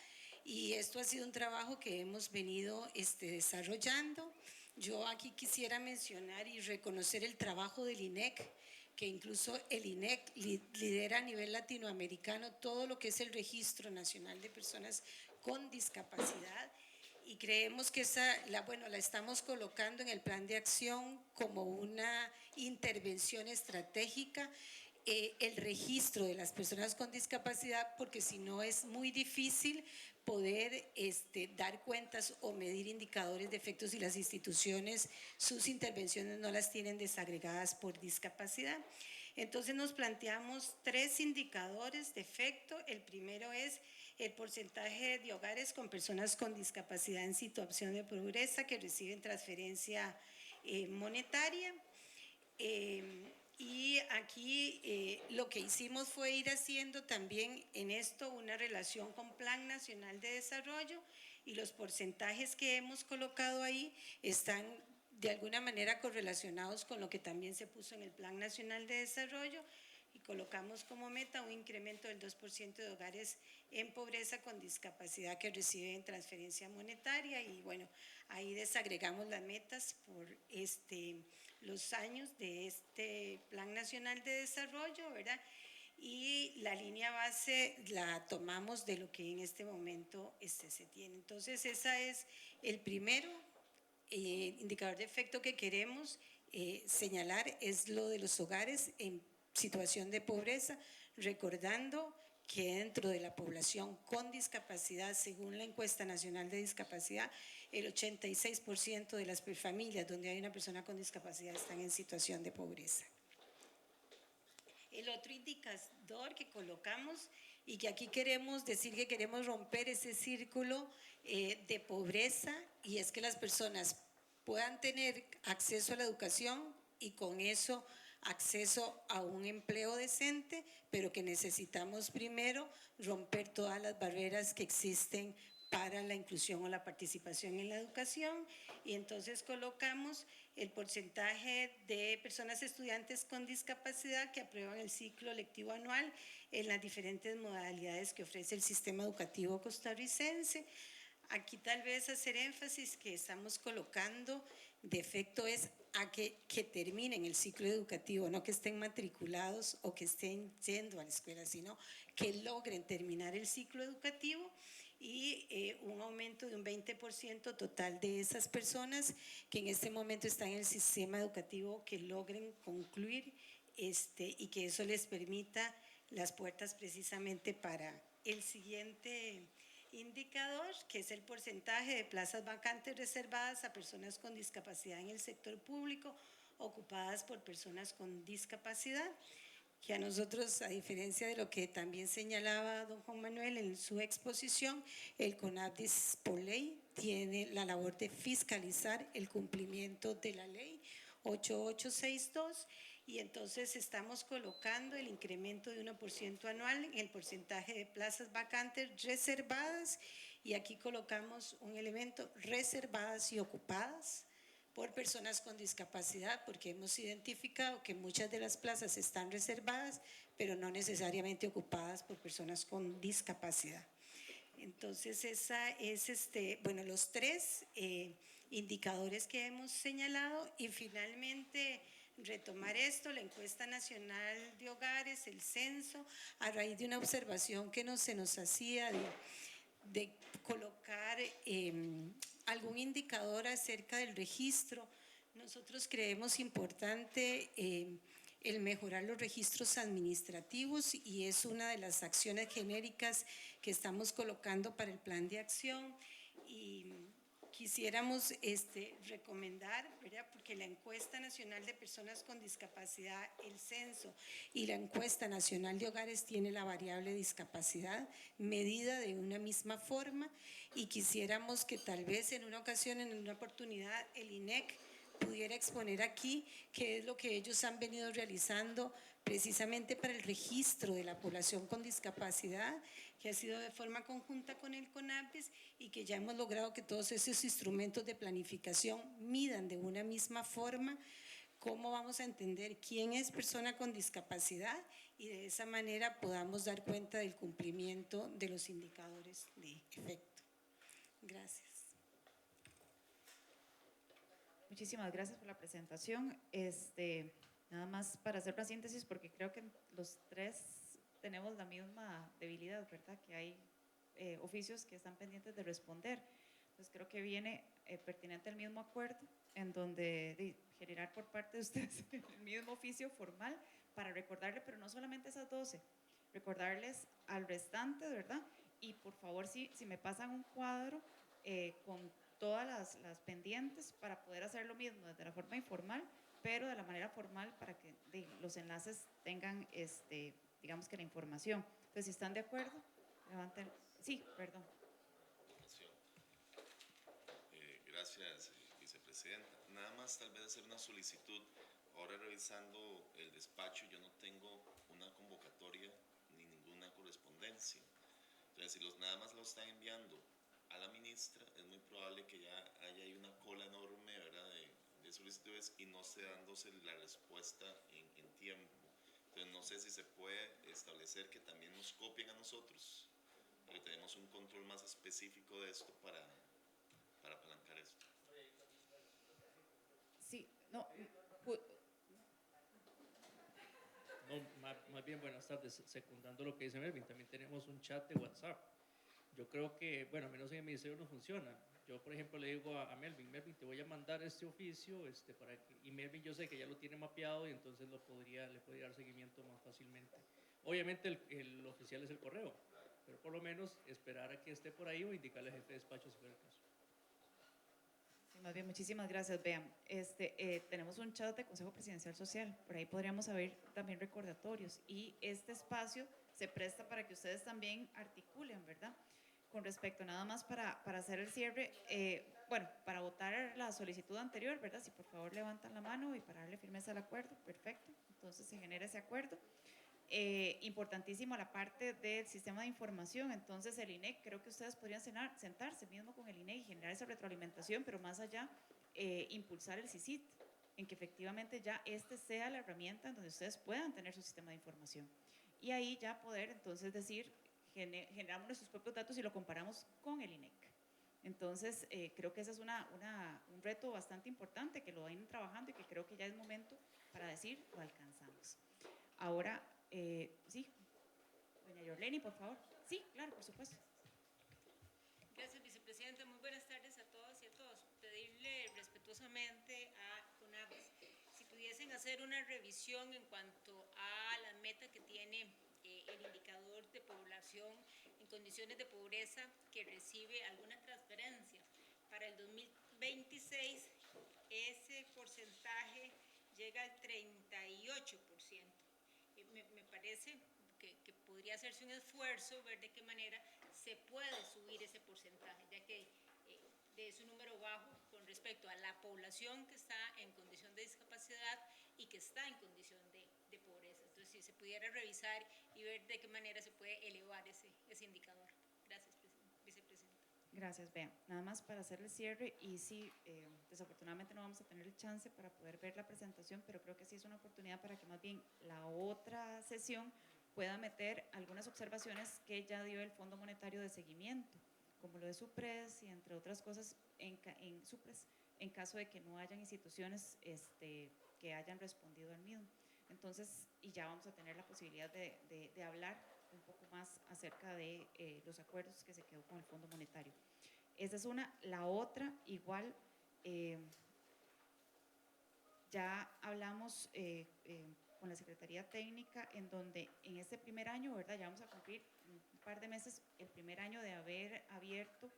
y esto ha sido un trabajo que hemos venido desarrollando. Yo aquí quisiera mencionar y reconocer el trabajo del INEC, que incluso el INEC lidera a nivel latinoamericano todo lo que es el Registro Nacional de Personas con Discapacidad y creemos que la estamos colocando en el plan de acción como una intervención estratégica, el registro de las personas con discapacidad, porque si no es muy difícil poder dar cuentas o medir indicadores de efectos si las instituciones, sus intervenciones no las tienen desagregadas por discapacidad. Entonces nos planteamos 3 indicadores de efecto. El primero es el porcentaje de hogares con personas con discapacidad en situación de pobreza que reciben transferencia monetaria. Y aquí lo que hicimos fue ir haciendo también en esto una relación con Plan Nacional de Desarrollo y los porcentajes que hemos colocado ahí están de alguna manera correlacionados con lo que también se puso en el Plan Nacional de Desarrollo y colocamos como meta un incremento del 2% de hogares en pobreza con discapacidad que reciben transferencia monetaria y bueno, ahí desagregamos las metas por los años de este Plan Nacional de Desarrollo, ¿verdad? Y la línea base la tomamos de lo que en este momento se tiene. Entonces, ese es el primero indicador de efecto que queremos señalar, es lo de los hogares en situación de pobreza, recordando que dentro de la población con discapacidad, según la encuesta nacional de discapacidad, el 86% de las familias donde hay una persona con discapacidad están en situación de pobreza. El otro indicador que colocamos y que aquí queremos decir que queremos romper ese círculo de pobreza y es que las personas puedan tener acceso a la educación y con eso acceso a un empleo decente, pero que necesitamos primero romper todas las barreras que existen para la inclusión o la participación en la educación, y entonces colocamos el porcentaje de personas estudiantes con discapacidad que aprueban el ciclo lectivo anual en las diferentes modalidades que ofrece el sistema educativo costarricense. Aquí tal vez hacer énfasis que estamos colocando de efecto es a que terminen el ciclo educativo, no que estén matriculados o que estén yendo a la escuela, sino que logren terminar el ciclo educativo, y un aumento de un 20% total de esas personas que en este momento están en el sistema educativo, que logren concluir y que eso les permita las puertas precisamente para el siguiente indicador, que es el porcentaje de plazas vacantes reservadas a personas con discapacidad en el sector público, ocupadas por personas con discapacidad, que a nosotros, a diferencia de lo que también señalaba don Juan Manuel en su exposición, el CONADIS por ley tiene la labor de fiscalizar el cumplimiento de la ley 8862, y entonces estamos colocando el incremento de 1% anual en el porcentaje de plazas vacantes reservadas, y aquí colocamos un elemento: reservadas y ocupadas por personas con discapacidad, porque hemos identificado que muchas de las plazas están reservadas, pero no necesariamente ocupadas por personas con discapacidad. Entonces, esa es bueno, los tres indicadores que hemos señalado, y finalmente retomar esto, la encuesta nacional de hogares, el censo, a raíz de una observación que se nos hacía de colocar algún indicador acerca del registro. Nosotros creemos importante el mejorar los registros administrativos, y es una de las acciones genéricas que estamos colocando para el plan de acción, y quisiéramos recomendar, ¿verdad? Porque la encuesta nacional de personas con discapacidad, el censo, y la encuesta nacional de hogares tiene la variable discapacidad medida de una misma forma, y quisiéramos que tal vez en una ocasión, en una oportunidad, el INEC pudiera exponer aquí qué es lo que ellos han venido realizando precisamente para el registro de la población con discapacidad, que ha sido de forma conjunta con el CONAPES, y que ya hemos logrado que todos esos instrumentos de planificación midan de una misma forma cómo vamos a entender quién es persona con discapacidad, y de esa manera podamos dar cuenta del cumplimiento de los indicadores de efecto. Gracias. Muchísimas gracias por la presentación. Nada más para hacer una síntesis, porque creo que los tres tenemos la misma debilidad, ¿verdad? Que hay oficios que están pendientes de responder. Entonces creo que viene pertinente el mismo acuerdo, en donde generar por parte de ustedes el mismo oficio formal para recordarle, pero no solamente esas 12, recordarles al restante, ¿verdad? Y por favor, si me pasan un cuadro con todas las pendientes para poder hacer lo mismo desde la forma informal, pero de la manera formal, para que los enlaces tengan, digamos que la información. Entonces, si están de acuerdo, levanten. Sí, perdón. Gracias, vicepresidenta. Nada más tal vez hacer una solicitud. Ahora revisando el despacho, yo no tengo una convocatoria ni ninguna correspondencia. Entonces, si nada más lo están enviando a la ministra, es muy probable que ya haya ahí una cola enorme, ¿verdad?, de solicitudes, y no esté dándose la respuesta en tiempo. Entonces, no sé si se puede establecer que también nos copien a nosotros, porque tenemos un control más específico de esto para apalancar esto. Sí, no. No, más bien, buenas tardes. Secundando lo que dice Melvin, también tenemos un chat de WhatsApp. Yo creo que, bueno, menos en el ministerio no funciona. Yo, por ejemplo, le digo a Melvin, te voy a mandar este oficio, y Melvin yo sé que ya lo tiene mapeado, y entonces le podría dar seguimiento más fácilmente. Obviamente el oficial es el correo, pero por lo menos esperar a que esté por ahí o indicarle al jefe de despacho si fuera el caso. Sí, más bien, muchísimas gracias. Vean, tenemos un chat de Consejo Presidencial Social, por ahí podríamos abrir también recordatorios, y este espacio se presta para que ustedes también articulen, ¿verdad? Con respecto, nada más para hacer el cierre, bueno, para votar la solicitud anterior, ¿verdad? Si por favor levantan la mano y para darle firmeza al acuerdo, perfecto. Entonces se genera ese acuerdo. Importantísimo la parte del sistema de información. Entonces el INEC, creo que ustedes podrían sentarse mismo con el INEC y generar esa retroalimentación, pero más allá, impulsar el CICIT, en que efectivamente ya este sea la herramienta en donde ustedes puedan tener su sistema de información. Y ahí ya poder entonces decir, generamos nuestros propios datos y lo comparamos con el INEC. Entonces, creo que ese es un reto bastante importante que lo van trabajando y que creo que ya es momento para decir, lo alcanzamos. Ahora, sí, doña Yorleni, por favor. Sí, claro, por supuesto. Gracias, vicepresidenta. Muy buenas tardes a todas y a todos. Pedirle respetuosamente a CONAVES si pudiesen hacer una revisión en cuanto a la meta que tiene el indicador de población en condiciones de pobreza que recibe alguna transferencia. Para el 2026, ese porcentaje llega al 38%. Me parece que podría hacerse un esfuerzo, ver de qué manera se puede subir ese porcentaje, ya que es un número bajo con respecto a la población que está en condición de discapacidad y que está en condición de pobreza. Entonces, si se pudiera revisar y ver de qué manera se puede elevar ese indicador. Gracias, vicepresidenta. Gracias, Bea. Nada más para hacer el cierre, y sí, desafortunadamente no vamos a tener el chance para poder ver la presentación, pero creo que sí es una oportunidad para que más bien la otra sesión pueda meter algunas observaciones que ya dio el Fondo Monetario de Seguimiento, como lo de SUPRES y entre otras cosas en SUPRES, en caso de que no hayan instituciones que hayan respondido al mismo. Entonces, y ya vamos a tener la posibilidad de hablar un poco más acerca de los acuerdos que se quedó con el Fondo Monetario. Esa es una. La otra, igual, ya hablamos con la Secretaría Técnica, en donde en este primer año, ¿verdad? Ya vamos a cumplir un par de meses el primer año de haber abierto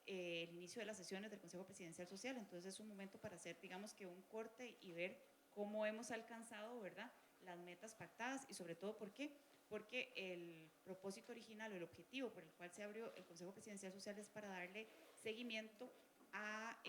el inicio de las sesiones del Consejo Presidencial Social. Entonces es un momento para hacer, digamos que un corte y ver cómo hemos alcanzado, ¿verdad?, las metas pactadas y sobre todo, ¿por qué? Porque el propósito original o el objetivo por el cual se abrió el Consejo Presidencial Social es para darle seguimiento a,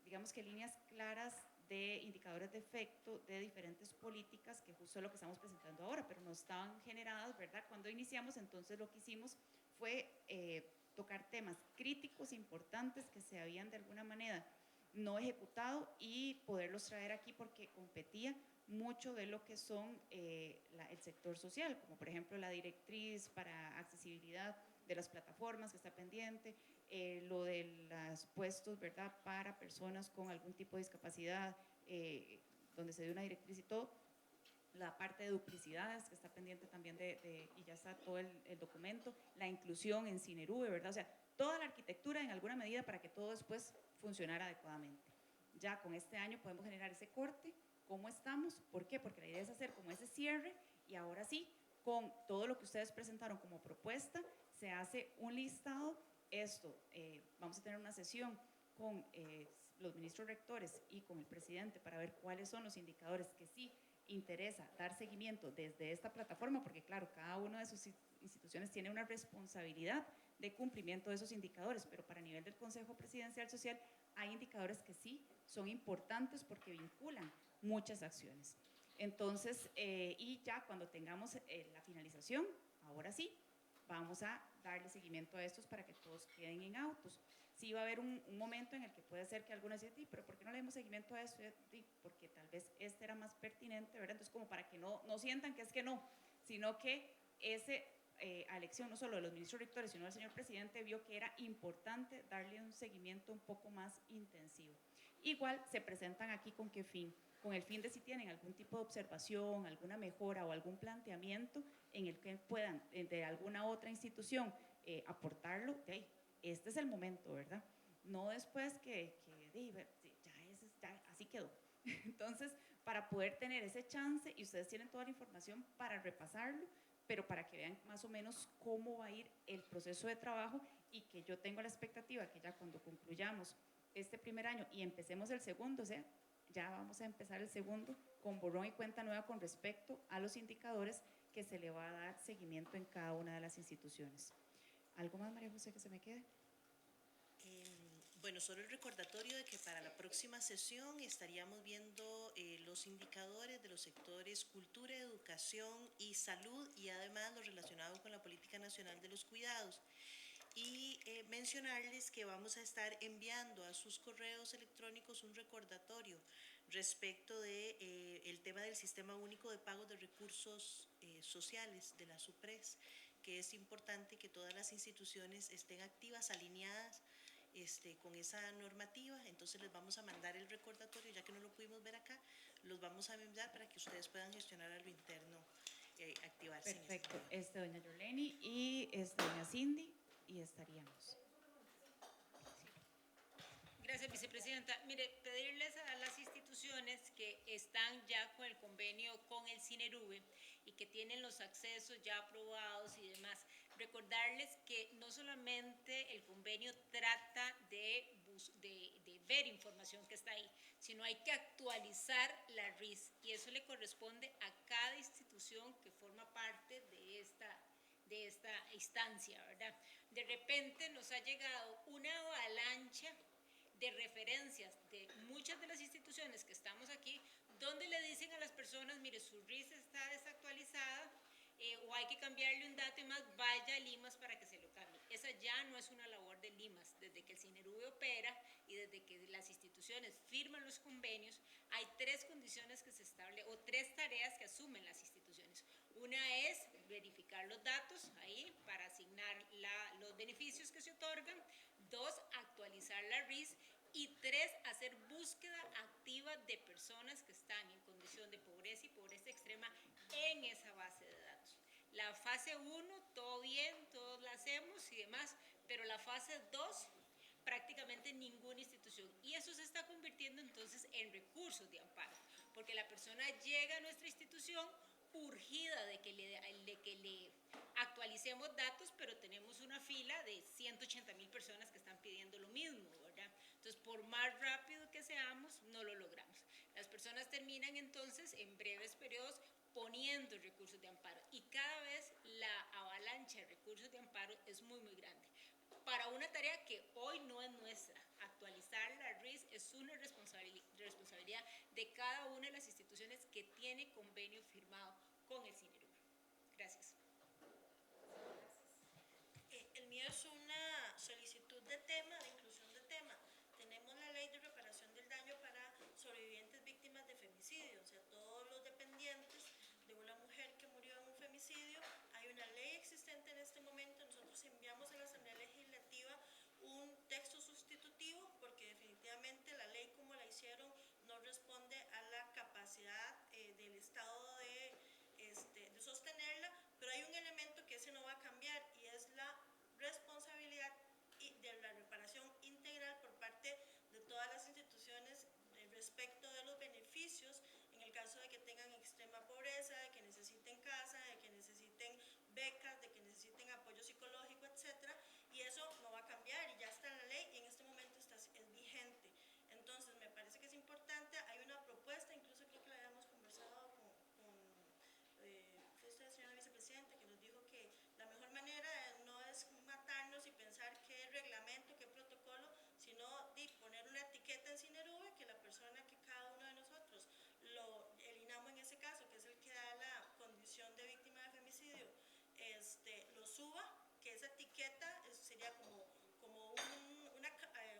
digamos que líneas claras de indicadores de efecto de diferentes políticas, que justo es lo que estamos presentando ahora, pero no estaban generadas, ¿verdad? Cuando iniciamos, entonces lo que hicimos fue tocar temas críticos importantes que se habían de alguna manera no ejecutado y poderlos traer aquí porque competía mucho de lo que son el sector social, como por ejemplo la directriz para accesibilidad de las plataformas que está pendiente, lo de los puestos, ¿verdad?, para personas con algún tipo de discapacidad, donde se dio una directriz y todo, la parte de duplicidades que está pendiente también y ya está todo el documento, la inclusión en Cinerube, ¿verdad? O sea, toda la arquitectura en alguna medida para que todo después funcionara adecuadamente. Ya con este año podemos generar ese corte. ¿Cómo estamos? ¿Por qué? Porque la idea es hacer como ese cierre y ahora sí, con todo lo que ustedes presentaron como propuesta, se hace un listado. Vamos a tener una sesión con los ministros rectores y con el presidente para ver cuáles son los indicadores que sí interesa dar seguimiento desde esta plataforma, porque claro, cada una de sus instituciones tiene una responsabilidad de cumplimiento de esos indicadores, pero para nivel del Consejo Presidencial Social hay indicadores que sí son importantes porque vinculan muchas acciones. Entonces, y ya cuando tengamos la finalización, ahora sí, vamos a darle seguimiento a estos para que todos queden en autos. Sí va a haber un momento en el que puede ser que algunos digan, pero ¿por qué no le damos seguimiento a esto? Porque tal vez este era más pertinente, ¿verdad? Entonces, como para que no sientan que es que no, sino que a elección no solo de los ministros rectores, sino del señor presidente, vio que era importante darle un seguimiento un poco más intensivo. Igual se presentan aquí con qué fin, con el fin de si tienen algún tipo de observación, alguna mejora o algún planteamiento en el que puedan de alguna otra institución aportarlo, este es el momento, ¿verdad? No después que ya así quedó. Entonces, para poder tener ese chance, y ustedes tienen toda la información para repasarlo, pero para que vean más o menos cómo va a ir el proceso de trabajo y que yo tengo la expectativa que ya cuando concluyamos este primer año y empecemos el segundo, o sea, ya vamos a empezar el segundo con borrón y cuenta nueva con respecto a los indicadores que se le va a dar seguimiento en cada una de las instituciones. ¿Algo más, María José, que se me quede? Bueno, solo el recordatorio de que para la próxima sesión estaríamos viendo los indicadores de los sectores cultura, educación y salud, y además lo relacionado con la Política Nacional de los Cuidados. Y mencionarles que vamos a estar enviando a sus correos electrónicos un recordatorio respecto de el tema del Sistema Único de Pagos de Recursos Sociales de la SUPRES, que es importante que todas las instituciones estén activas, alineadas con esa normativa. Entonces les vamos a mandar el recordatorio, ya que no lo pudimos ver acá, los vamos a enviar para que ustedes puedan gestionar a lo interno, activarse. Perfecto. Doña Yoleni y doña Cindy, y estaríamos. Gracias, vicepresidenta. Mire, pedirles a las instituciones que están ya con el convenio con el CINERUVE y que tienen los accesos ya aprobados y demás, recordarles que no solamente el convenio trata de ver información que está ahí, sino hay que actualizar la RIS, y eso le corresponde a cada institución que forma parte de esta instancia, ¿verdad? De repente nos ha llegado una avalancha de referencias de muchas de las instituciones que estamos aquí, donde le dicen a las personas, mire, su RIS está desactualizada, o hay que cambiarle un dato y más, vaya a Limas para que se lo cambie. Esa ya no es una labor de Limas. Desde que el CINERUVE opera y desde que las instituciones firman los convenios, hay tres condiciones que se establecen, o tres tareas que asumen las instituciones. Una es verificar los datos ahí para asignar los beneficios que se otorgan. Dos, actualizar la RIS. Y tres, hacer búsqueda activa de personas que están en condición de pobreza y pobreza extrema en esa base de datos. La fase 1, todo bien, todos la hacemos y demás, pero la fase 2, prácticamente ninguna institución. Y eso se está convirtiendo entonces en recursos de amparo, porque la persona llega a nuestra institución urgida de que le actualicemos datos, pero tenemos una fila de 180,000 personas que están pidiendo lo mismo, ¿verdad? Entonces, por más rápido que seamos, no lo logramos. Las personas terminan entonces en breves periodos poniendo recursos de amparo, y cada vez la avalancha de recursos de amparo es muy, muy grande. Para una tarea que hoy no es nuestra, actualizar la RIS es una responsabilidad de cada una de las instituciones que tiene convenio firmado con el CINERUVE. Gracias. El mío es una solicitud de tema, de inclusión de tema. Tenemos la ley de reparación del daño para sobrevivientes víctimas de femicidio, o sea, todos los dependientes de una mujer que murió en un femicidio. Hay una ley existente en este momento. Nosotros enviamos a la Asamblea Legislativa un texto sustitutivo porque definitivamente la ley como la hicieron no responde a la capacidad del Estado de sostenerla, pero hay un elemento que ese no va a cambiar, y es la responsabilidad de la reparación integral por parte de todas las instituciones respecto de los beneficios en el caso de que tengan extrema pobreza, de que necesiten casa, de que necesiten becas, de que necesiten apoyo psicológico, etcétera, y eso no va a cambiar, y ya está en la ley y en este momento es vigente. Entonces me parece que es importante. Hay una propuesta, incluso creo que la habíamos conversado con usted, señora vicepresidenta, que nos dijo que la mejor manera no es matarnos y pensar qué reglamento, qué protocolo, sino poner una etiqueta en CINERUVE, que la persona que cada uno de nosotros el INAMO en ese caso, que es el que da la condición de víctima de femicidio, lo suba, que esa etiqueta sería como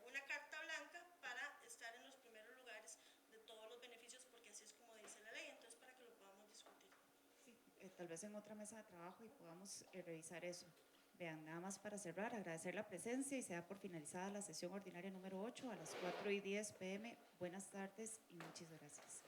una carta blanca para estar en los primeros lugares de todos los beneficios, porque así es como dice la ley. Entonces, para que lo podamos discutir. Sí, tal vez en otra mesa de trabajo y podamos revisar eso. Vean, nada más para cerrar, agradecer la presencia y se da por finalizada la sesión ordinaria número 8 a las 4:10 p.m. Buenas tardes y muchas gracias.